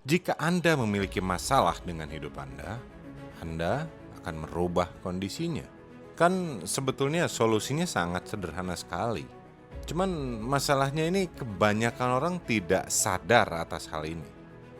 Jika Anda memiliki masalah dengan hidup Anda akan merubah kondisinya. Kan sebetulnya solusinya sangat sederhana sekali. Cuman masalahnya ini kebanyakan orang tidak sadar atas hal ini.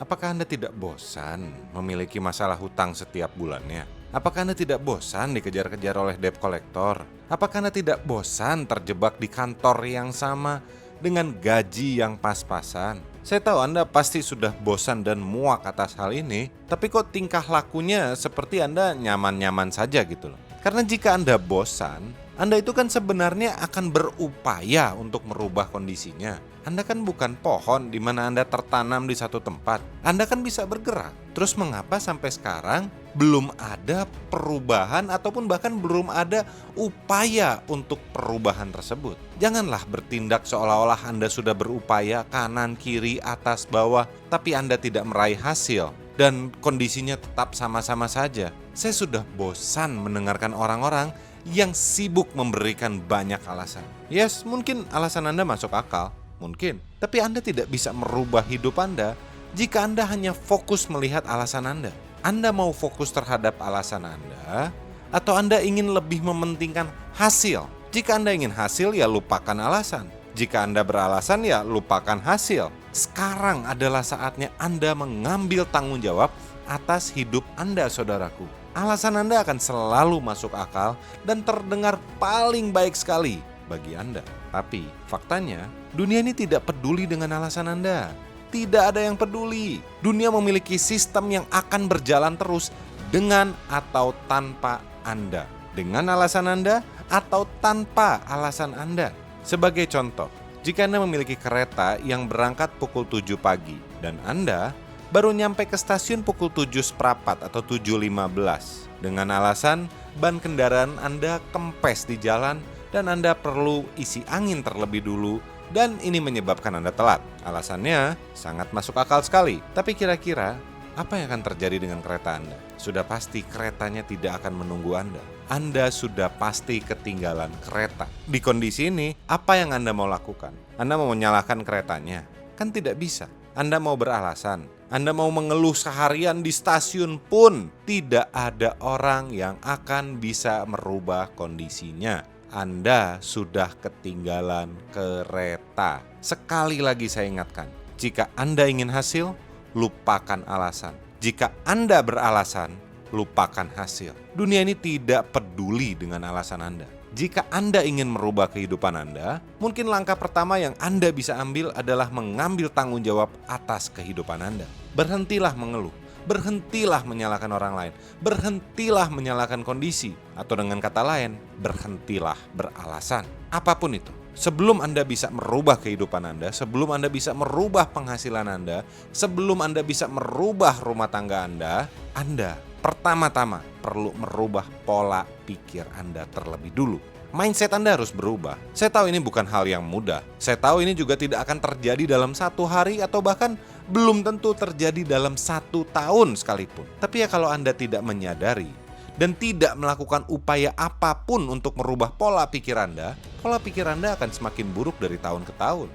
Apakah Anda tidak bosan memiliki masalah hutang setiap bulannya? Apakah Anda tidak bosan dikejar-kejar oleh debt collector? Apakah Anda tidak bosan terjebak di kantor yang sama dengan gaji yang pas-pasan? Saya tahu Anda pasti sudah bosan dan muak atas hal ini, tapi kok tingkah lakunya seperti Anda nyaman-nyaman saja gitu loh. Karena jika Anda bosan, Anda itu kan sebenarnya akan berupaya untuk merubah kondisinya. Anda kan bukan pohon di mana Anda tertanam di satu tempat. Anda kan bisa bergerak. Terus mengapa sampai sekarang belum ada perubahan ataupun bahkan belum ada upaya untuk perubahan tersebut? Janganlah bertindak seolah-olah Anda sudah berupaya kanan, kiri, atas, bawah, tapi Anda tidak meraih hasil dan kondisinya tetap sama-sama saja. Saya sudah bosan mendengarkan orang-orang yang sibuk memberikan banyak alasan. Yes, mungkin alasan Anda masuk akal, mungkin. Tapi Anda tidak bisa merubah hidup Anda jika Anda hanya fokus melihat alasan Anda. Anda mau fokus terhadap alasan Anda, atau Anda ingin lebih mementingkan hasil? Jika Anda ingin hasil, ya lupakan alasan. Jika Anda beralasan, ya lupakan hasil. Sekarang adalah saatnya Anda mengambil tanggung jawab atas hidup Anda, saudaraku. Alasan Anda akan selalu masuk akal dan terdengar paling baik sekali bagi Anda. Tapi faktanya, dunia ini tidak peduli dengan alasan Anda. Tidak ada yang peduli. Dunia memiliki sistem yang akan berjalan terus dengan atau tanpa Anda. Dengan alasan Anda atau tanpa alasan Anda. Sebagai contoh, jika Anda memiliki kereta yang berangkat pukul 7 pagi dan Anda baru nyampe ke stasiun pukul 7:15 atau 7:15 dengan alasan ban kendaraan Anda kempes di jalan dan Anda perlu isi angin terlebih dulu dan ini menyebabkan Anda telat. Alasannya sangat masuk akal sekali. Tapi kira-kira apa yang akan terjadi dengan kereta Anda? Sudah pasti keretanya tidak akan menunggu Anda. Anda sudah pasti ketinggalan kereta. Di kondisi ini, apa yang Anda mau lakukan? Anda mau menyalahkan keretanya? Kan tidak bisa. Anda mau beralasan. Anda mau mengeluh seharian di stasiun pun tidak ada orang yang akan bisa merubah kondisinya. Anda sudah ketinggalan kereta. Sekali lagi saya ingatkan, jika Anda ingin hasil, lupakan alasan. Jika Anda beralasan, lupakan hasil. Dunia ini tidak peduli dengan alasan Anda. Jika Anda ingin merubah kehidupan Anda, mungkin langkah pertama yang Anda bisa ambil adalah mengambil tanggung jawab atas kehidupan Anda. Berhentilah mengeluh, berhentilah menyalahkan orang lain, berhentilah menyalahkan kondisi, atau dengan kata lain, berhentilah beralasan. Apapun itu. Sebelum Anda bisa merubah kehidupan Anda, sebelum Anda bisa merubah penghasilan Anda, sebelum Anda bisa merubah rumah tangga Anda pertama-tama perlu merubah pola pikir Anda terlebih dulu. Mindset Anda harus berubah. Saya tahu ini bukan hal yang mudah. Saya tahu ini juga tidak akan terjadi dalam 1 hari atau bahkan belum tentu terjadi dalam 1 tahun sekalipun. Tapi ya kalau Anda tidak menyadari dan tidak melakukan upaya apapun untuk merubah pola pikir Anda akan semakin buruk dari tahun ke tahun.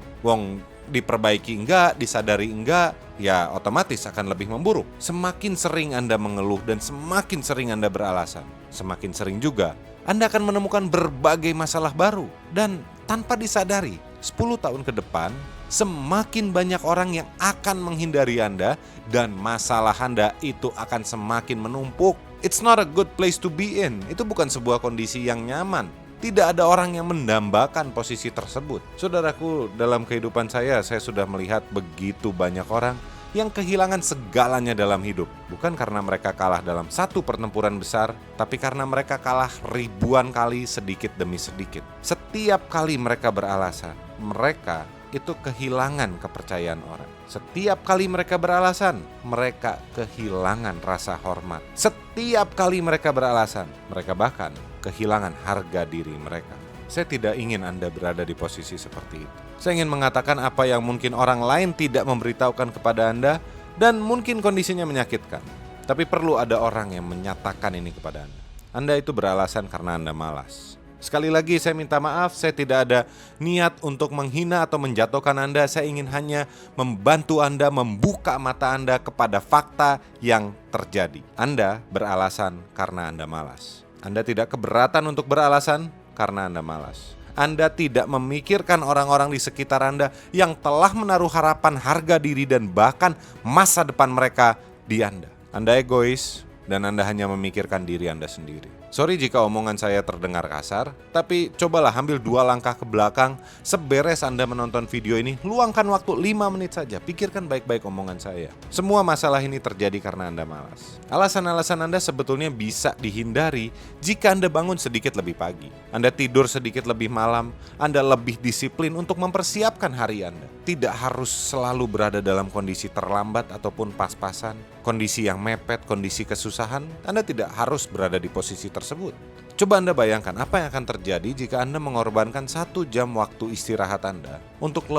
Diperbaiki enggak, disadari enggak, ya otomatis akan lebih memburuk. Semakin sering Anda mengeluh dan semakin sering Anda beralasan, semakin sering juga Anda akan menemukan berbagai masalah baru. Dan tanpa disadari, 10 tahun ke depan, semakin banyak orang yang akan menghindari Anda dan masalah Anda itu akan semakin menumpuk. It's not a good place to be in. Itu bukan sebuah kondisi yang nyaman. Tidak ada orang yang mendambakan posisi tersebut. Saudaraku, dalam kehidupan saya sudah melihat begitu banyak orang yang kehilangan segalanya dalam hidup. Bukan karena mereka kalah dalam satu pertempuran besar, tapi karena mereka kalah ribuan kali sedikit demi sedikit. Setiap kali mereka beralasan, mereka itu kehilangan kepercayaan orang. Setiap kali mereka beralasan, mereka kehilangan rasa hormat. Setiap kali mereka beralasan, mereka bahkan kehilangan harga diri mereka. Saya tidak ingin Anda berada di posisi seperti itu. Saya ingin mengatakan apa yang mungkin orang lain tidak memberitahukan kepada Anda dan mungkin kondisinya menyakitkan. Tapi perlu ada orang yang menyatakan ini kepada Anda. Anda itu beralasan karena Anda malas. Sekali lagi saya minta maaf, saya tidak ada niat untuk menghina atau menjatuhkan Anda. Saya ingin hanya membantu Anda membuka mata Anda kepada fakta yang terjadi. Anda beralasan karena Anda malas. Anda tidak keberatan untuk beralasan karena Anda malas. Anda tidak memikirkan orang-orang di sekitar Anda yang telah menaruh harapan harga diri dan bahkan masa depan mereka di Anda. Anda egois dan Anda hanya memikirkan diri Anda sendiri. Sorry jika omongan saya terdengar kasar, tapi cobalah ambil 2 langkah ke belakang. Seberes Anda menonton video ini, luangkan waktu 5 menit saja. Pikirkan baik-baik omongan saya. Semua masalah ini terjadi karena Anda malas. Alasan-alasan Anda sebetulnya bisa dihindari jika Anda bangun sedikit lebih pagi. Anda tidur sedikit lebih malam. Anda lebih disiplin untuk mempersiapkan hari Anda. Tidak harus selalu berada dalam kondisi terlambat ataupun pas-pasan, kondisi yang mepet, kondisi kesusahan. Anda tidak harus berada di posisi tersebut. Coba Anda bayangkan apa yang akan terjadi jika Anda mengorbankan 1 jam waktu istirahat Anda untuk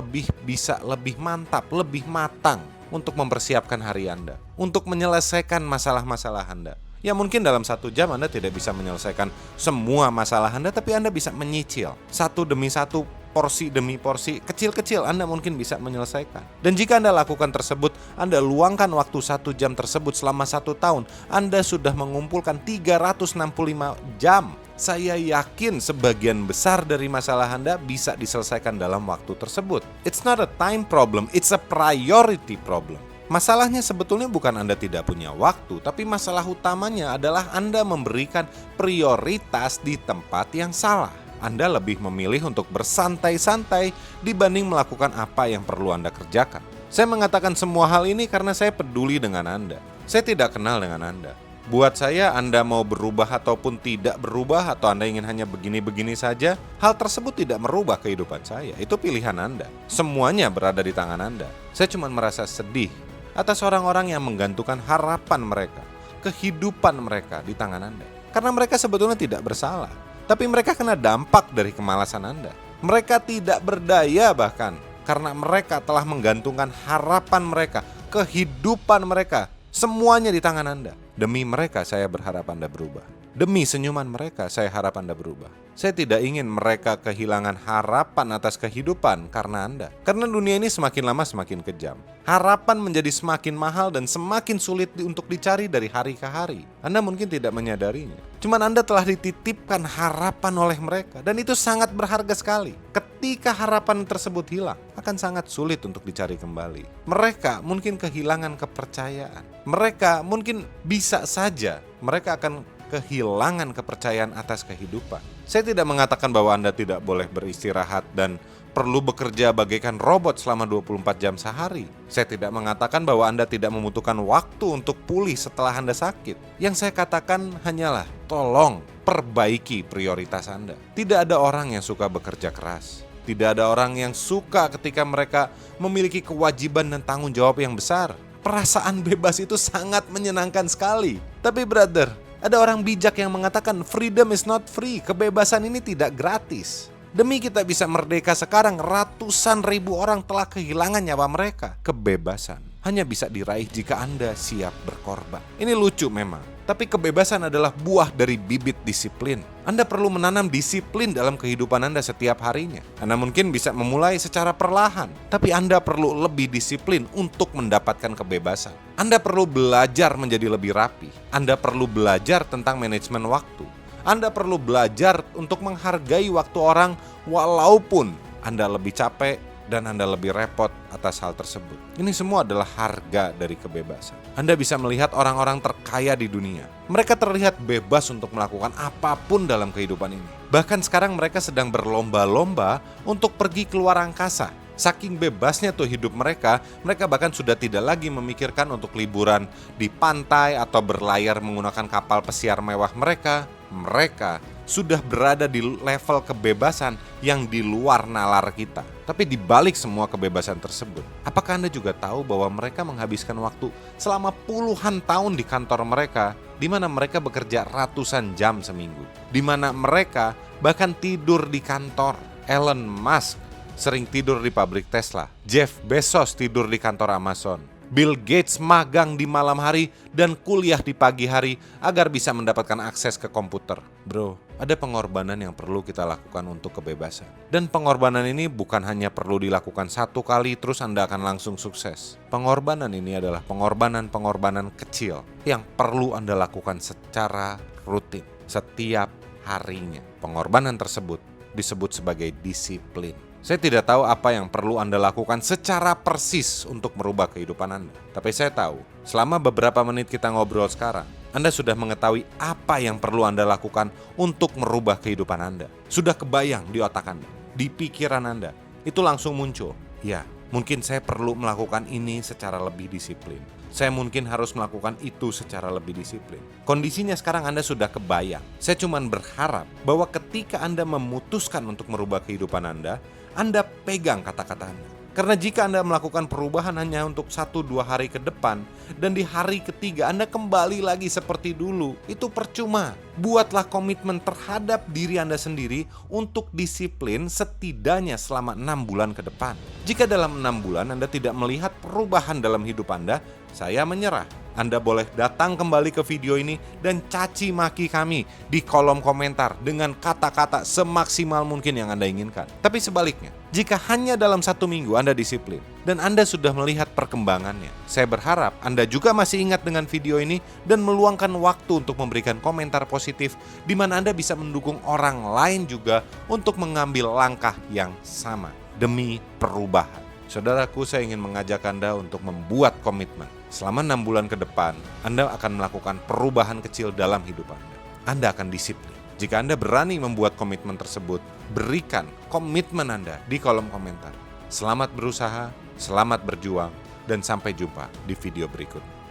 bisa lebih mantap, lebih matang untuk mempersiapkan hari Anda, untuk menyelesaikan masalah-masalah Anda. Ya mungkin dalam 1 jam Anda tidak bisa menyelesaikan semua masalah Anda, tapi Anda bisa menyicil satu demi satu, porsi demi porsi, kecil-kecil Anda mungkin bisa menyelesaikan. Dan jika Anda lakukan tersebut, Anda luangkan waktu 1 jam tersebut selama 1 tahun, Anda sudah mengumpulkan 365 jam. Saya yakin sebagian besar dari masalah Anda bisa diselesaikan dalam waktu tersebut. It's not a time problem, it's a priority problem. Masalahnya sebetulnya bukan Anda tidak punya waktu, tapi masalah utamanya adalah Anda memberikan prioritas di tempat yang salah. Anda lebih memilih untuk bersantai-santai dibanding melakukan apa yang perlu Anda kerjakan. Saya mengatakan semua hal ini karena saya peduli dengan Anda. Saya tidak kenal dengan Anda. Buat saya, Anda mau berubah ataupun tidak berubah, atau Anda ingin hanya begini-begini saja, hal tersebut tidak merubah kehidupan saya. Itu pilihan Anda. Semuanya berada di tangan Anda. Saya cuma merasa sedih atas orang-orang yang menggantungkan harapan mereka, kehidupan mereka di tangan Anda. Karena mereka sebetulnya tidak bersalah, tapi mereka kena dampak dari kemalasan Anda. Mereka tidak berdaya bahkan, karena mereka telah menggantungkan harapan mereka, kehidupan mereka, semuanya di tangan Anda. Demi mereka saya berharap Anda berubah. Demi senyuman mereka saya harap Anda berubah. Saya tidak ingin mereka kehilangan harapan atas kehidupan karena Anda. Karena dunia ini semakin lama semakin kejam. Harapan menjadi semakin mahal dan semakin sulit untuk dicari dari hari ke hari. Anda mungkin tidak menyadarinya. Cuman Anda telah dititipkan harapan oleh mereka, dan itu sangat berharga sekali. Ketika harapan tersebut hilang, akan sangat sulit untuk dicari kembali. Mereka mungkin kehilangan kepercayaan. Mereka mungkin bisa saja mereka akan kehilangan kepercayaan atas kehidupan. Saya tidak mengatakan bahwa Anda tidak boleh beristirahat dan perlu bekerja bagaikan robot selama 24 jam sehari. Saya tidak mengatakan bahwa Anda tidak membutuhkan waktu untuk pulih setelah Anda sakit. Yang saya katakan hanyalah tolong perbaiki prioritas Anda. Tidak ada orang yang suka bekerja keras. Tidak ada orang yang suka ketika mereka memiliki kewajiban dan tanggung jawab yang besar. Perasaan bebas itu sangat menyenangkan sekali. Tapi brother, ada orang bijak yang mengatakan freedom is not free. Kebebasan ini tidak gratis. Demi kita bisa merdeka sekarang, ratusan ribu orang telah kehilangan nyawa mereka. Kebebasan hanya bisa diraih jika Anda siap berkorban. Ini lucu memang, tapi kebebasan adalah buah dari bibit disiplin. Anda perlu menanam disiplin dalam kehidupan Anda setiap harinya. Anda mungkin bisa memulai secara perlahan, tapi Anda perlu lebih disiplin untuk mendapatkan kebebasan. Anda perlu belajar menjadi lebih rapi. Anda perlu belajar tentang manajemen waktu. Anda perlu belajar untuk menghargai waktu orang walaupun Anda lebih capek dan Anda lebih repot atas hal tersebut. Ini semua adalah harga dari kebebasan. Anda bisa melihat orang-orang terkaya di dunia. Mereka terlihat bebas untuk melakukan apapun dalam kehidupan ini. Bahkan sekarang mereka sedang berlomba-lomba untuk pergi keluar angkasa. Saking bebasnya tuh hidup mereka bahkan sudah tidak lagi memikirkan untuk liburan di pantai atau berlayar menggunakan kapal pesiar mewah mereka. Mereka sudah berada di level kebebasan yang di luar nalar kita. Tapi di balik semua kebebasan tersebut, apakah Anda juga tahu bahwa mereka menghabiskan waktu selama puluhan tahun di kantor mereka, di mana mereka bekerja ratusan jam seminggu, di mana mereka bahkan tidur di kantor. Elon Musk sering tidur di pabrik Tesla. Jeff Bezos tidur di kantor Amazon. Bill Gates magang di malam hari dan kuliah di pagi hari agar bisa mendapatkan akses ke komputer. Bro, ada pengorbanan yang perlu kita lakukan untuk kebebasan. Dan pengorbanan ini bukan hanya perlu dilakukan satu kali terus Anda akan langsung sukses. Pengorbanan ini adalah pengorbanan kecil yang perlu Anda lakukan secara rutin, setiap harinya. Pengorbanan tersebut disebut sebagai disiplin. Saya tidak tahu apa yang perlu Anda lakukan secara persis untuk merubah kehidupan Anda. Tapi saya tahu, selama beberapa menit kita ngobrol sekarang, Anda sudah mengetahui apa yang perlu Anda lakukan untuk merubah kehidupan Anda. Sudah kebayang di otak Anda, di pikiran Anda. Itu langsung muncul. Ya, mungkin saya perlu melakukan ini secara lebih disiplin. Saya mungkin harus melakukan itu secara lebih disiplin. Kondisinya sekarang Anda sudah kebayang. Saya cuma berharap bahwa ketika Anda memutuskan untuk merubah kehidupan Anda pegang kata-kata Anda. Karena jika Anda melakukan perubahan hanya untuk 1-2 hari ke depan, dan di hari ketiga Anda kembali lagi seperti dulu, itu percuma. Buatlah komitmen terhadap diri Anda sendiri untuk disiplin setidaknya selama 6 bulan ke depan. Jika dalam 6 bulan Anda tidak melihat perubahan dalam hidup Anda, saya menyerah. Anda boleh datang kembali ke video ini dan caci maki kami di kolom komentar dengan kata-kata semaksimal mungkin yang Anda inginkan. Tapi sebaliknya, jika hanya dalam 1 minggu Anda disiplin dan Anda sudah melihat perkembangannya, saya berharap Anda juga masih ingat dengan video ini dan meluangkan waktu untuk memberikan komentar positif di mana Anda bisa mendukung orang lain juga untuk mengambil langkah yang sama demi perubahan. Saudaraku, saya ingin mengajak Anda untuk membuat komitmen. Selama 6 bulan ke depan, Anda akan melakukan perubahan kecil dalam hidup Anda. Anda akan disiplin. Jika Anda berani membuat komitmen tersebut, berikan komitmen Anda di kolom komentar. Selamat berusaha, selamat berjuang, dan sampai jumpa di video berikutnya.